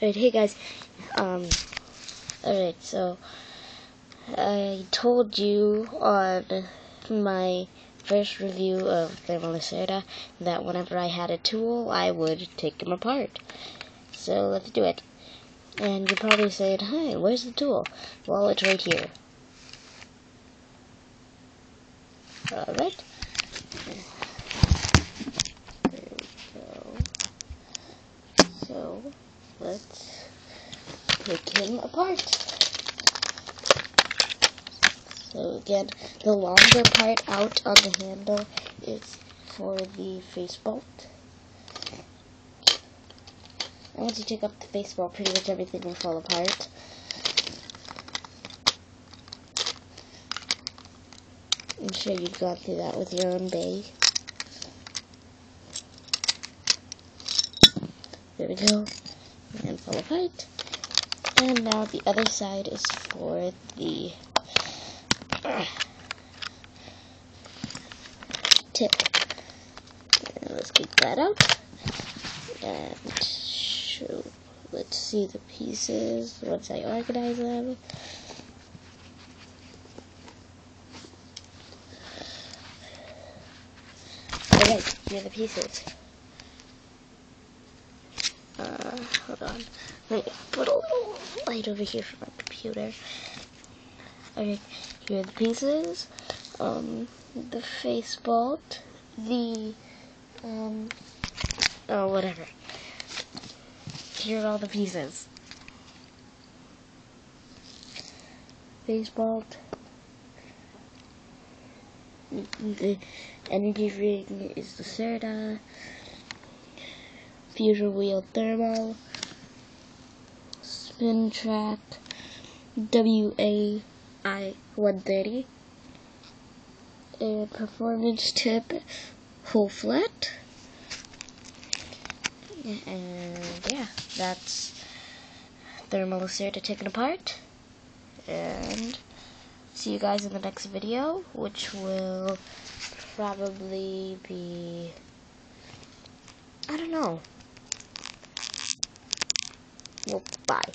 Alright, hey guys, alright, so, I told you on my first review of the lacerta that whenever I had a tool, I would take them apart. So, let's do it. And you're probably saying, hey, where's the tool? Well, it's right here. Alright. There we go. So, let's take him apart. So again, the longer part out on the handle is for the face bolt. And once you take up the face bolt, pretty much everything will fall apart. I'm sure you've gone through that with your own bay. There we go. And fall apart. And now the other side is for the tip. And let's get that out. And let's see the pieces once I organize them. Alright, here are the pieces. Hold on. Let me put a little light over here for my computer. Alright, here are the pieces. The face bolt. The, oh, whatever. Here are all the pieces. Face bolt. The energy ring is the lacerta. Fusion wheel thermal. Spin track. WAI 130. And performance tip whole flat. And yeah, that's thermal lacerta taken apart. And see you guys in the next video, which will probably be, I don't know. Well, bye.